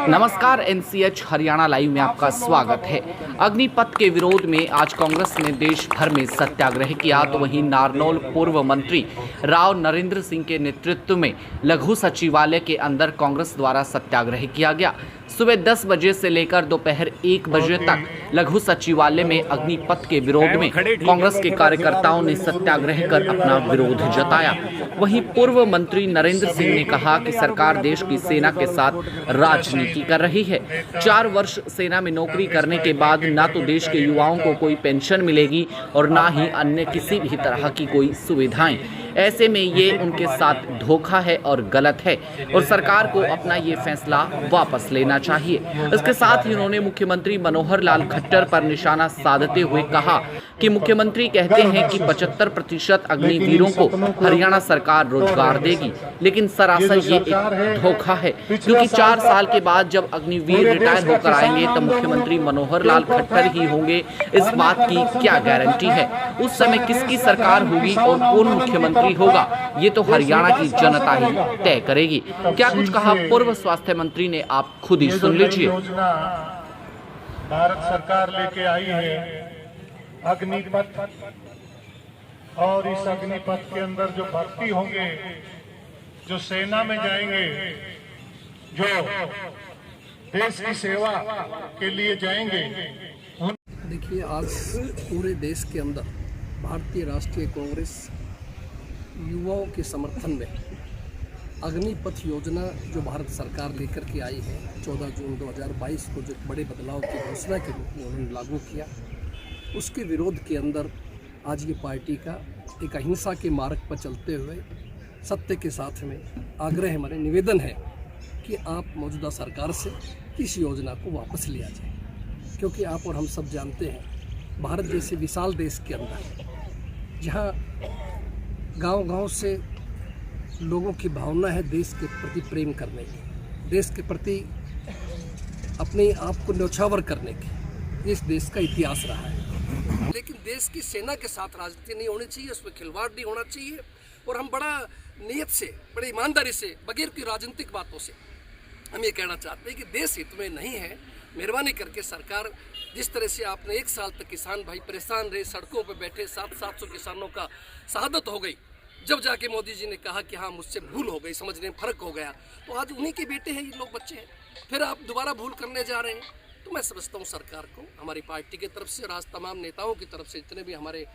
नमस्कार, NCH Haryana live में आपका स्वागत है। अग्निपथ के विरोध में आज कांग्रेस ने देश भर में सत्याग्रह किया, तो वहीं नारनौल पूर्व मंत्री राव नरेंद्र सिंह के नेतृत्व में लघु सचिवालय के अंदर कांग्रेस द्वारा सत्याग्रह किया गया। सुबह 10 बजे से लेकर दोपहर 1 बजे तक लघु सचिवालय में अग्निपथ के विरोध में कांग्रेस के कार्यकर्ताओं ने सत्याग्रह कर अपना विरोध जताया। वहीं पूर्व मंत्री नरेंद्र सिंह ने कहा कि सरकार देश की सेना के साथ राजनीति कर रही है। 4 वर्ष सेना में नौकरी करने के बाद ना तो देश के युवाओं को कोई पेंशन मिलेगी और ना ही अन्य किसी भी तरह की कोई सुविधाएं। ऐसे में ये उनके साथ धोखा है और गलत है और सरकार को अपना ये फैसला वापस लेना चाहिए। इसके साथ ही उन्होंने मुख्यमंत्री मनोहर लाल खट्टर पर निशाना साधते हुए कहा कि मुख्यमंत्री कहते हैं कि 75% अग्निवीरों को हरियाणा सरकार रोजगार देगी, लेकिन सरासर ये एक धोखा है, क्योंकि 4 साल के बाद जब अग्निवीर रिटायर होकर आएंगे तब मुख्यमंत्री मनोहर लाल खट्टर ही होंगे। इस बात की क्या गारंटी है? उस समय किसकी सरकार होगी और कौन मुख्यमंत्री होगा, ये तो हरियाणा की जनता ही तय करेगी। क्या कुछ कहा पूर्व स्वास्थ्य मंत्री ने, आप खुद ही सुन लीजिए। भारत सरकार लेके आई है अग्निपथ, और इस अग्निपथ के अंदर जो भर्ती होंगे, जो सेना में जाएंगे, जो देश की सेवा के लिए जाएंगे। देखिए, आज पूरे देश के अंदर भारतीय राष्ट्रीय कांग्रेस युवाओं के समर्थन में अग्निपथ योजना जो भारत सरकार लेकर के आई है 14 जून 2022 को, जो बड़े बदलाव की घोषणा के रूप में उन्होंने लागू किया, उसके विरोध के अंदर आज ये पार्टी का एक अहिंसा के मार्ग पर चलते हुए सत्य के साथ में आग्रह हमारे निवेदन है कि आप मौजूदा सरकार से इस योजना को वापस लिया जाए, क्योंकि आप और हम सब जानते हैं भारत जैसे विशाल देश के अंदर जहाँ गांव-गांव से लोगों की भावना है देश के प्रति प्रेम करने की, देश के प्रति अपने आप को न्यौछावर करने की, इस देश का इतिहास रहा है। लेकिन देश की सेना के साथ राजनीति नहीं होनी चाहिए, उसमें खिलवाड़ नहीं होना चाहिए। और हम बड़ा नियत से, बड़ी ईमानदारी से, बगैर की राजनीतिक बातों से हम ये कहना चाहते हैं कि देश हित में नहीं है। मेहरबानी करके सरकार, जिस तरह से आपने 1 साल तक किसान भाई परेशान रहे, सड़कों पर बैठे 700 किसानों का शहादत हो गई, जब जाके मोदी जी ने कहा कि हाँ मुझसे भूल हो गई, समझने में फ़र्क हो गया, तो आज उन्हीं के बेटे हैं ये लोग, बच्चे हैं, फिर आप दोबारा भूल करने जा रहे हैं। तो मैं समझता हूँ सरकार को, हमारी पार्टी की तरफ से और आज तमाम नेताओं की तरफ से, जितने भी हमारे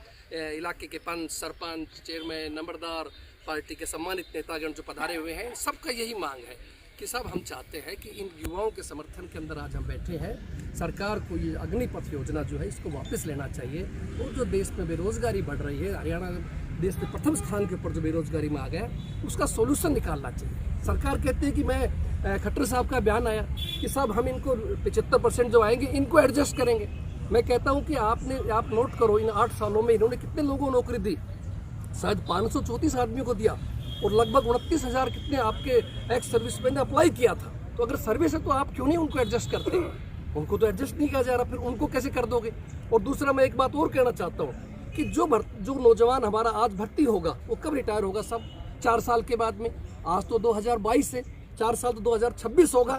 इलाके के पंच, सरपंच, चेयरमैन, नंबरदार, पार्टी के सम्मानित नेतागण जो पधारे हुए हैं, सबका यही मांग है कि सब हम चाहते हैं कि इन युवाओं के समर्थन के अंदर आज हम बैठे हैं। सरकार को ये अग्निपथ योजना जो है इसको वापस लेना चाहिए। और जो देश में बेरोजगारी बढ़ रही है, हरियाणा देश में प्रथम स्थान के ऊपर जो बेरोजगारी में आ गया, उसका सोल्यूशन निकालना चाहिए। सरकार कहते हैं कि मैं खट्टर साहब का बयान आया कि साहब हम इनको 75% जो आएंगे इनको एडजस्ट करेंगे। मैं कहता हूँ कि आप नोट करो, इन 8 सालों में इन्होंने कितने लोगों को नौकरी दी? शायद 534 आदमियों को दिया और लगभग 29,000 कितने आपके एक्स सर्विसमैन ने अप्लाई किया था। तो अगर सर्विस है तो आप क्यों नहीं उनको एडजस्ट करते? उनको तो एडजस्ट नहीं किया जा रहा, फिर उनको कैसे कर दोगे? और दूसरा, मैं एक बात और कहना चाहता हूँ कि जो नौजवान हमारा आज भर्ती होगा वो कब रिटायर होगा? सब 4 साल के बाद में। आज तो 2022 है, 4 साल तो 2026 होगा।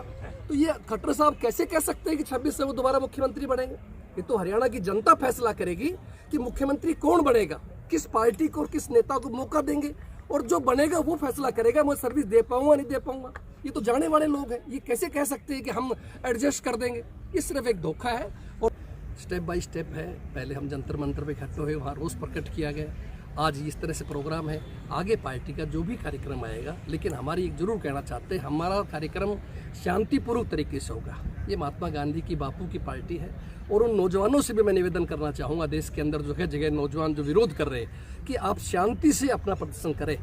तो ये खट्टर साहब कैसे कह सकते हैं कि 26 से वो दोबारा मुख्यमंत्री बनेंगे? ये तो हरियाणा की जनता फैसला करेगी कि मुख्यमंत्री कौन बनेगा, किस पार्टी को और किस नेता को मौका देंगे, और जो बनेगा वो फैसला करेगा मैं सर्विस दे पाऊंगा नहीं दे पाऊंगा। ये तो जाने वाले लोग हैं, ये कैसे कह सकते हैं कि हम एडजस्ट कर देंगे? ये सिर्फ एक धोखा है। और स्टेप बाय स्टेप है, पहले हम जंतर मंतर पे इकट्ठे हुए, वहाँ रोज़ प्रकट किया गया, आज इस तरह से प्रोग्राम है। आगे पार्टी का जो भी कार्यक्रम आएगा, लेकिन हमारी एक जरूर कहना चाहते हैं, हमारा कार्यक्रम शांतिपूर्वक तरीके से होगा। ये महात्मा गांधी की, बापू की पार्टी है। और उन नौजवानों से भी मैं निवेदन करना चाहूँगा, देश के अंदर जो है जगह नौजवान जो विरोध कर रहे हैं, कि आप शांति से अपना प्रदर्शन करें।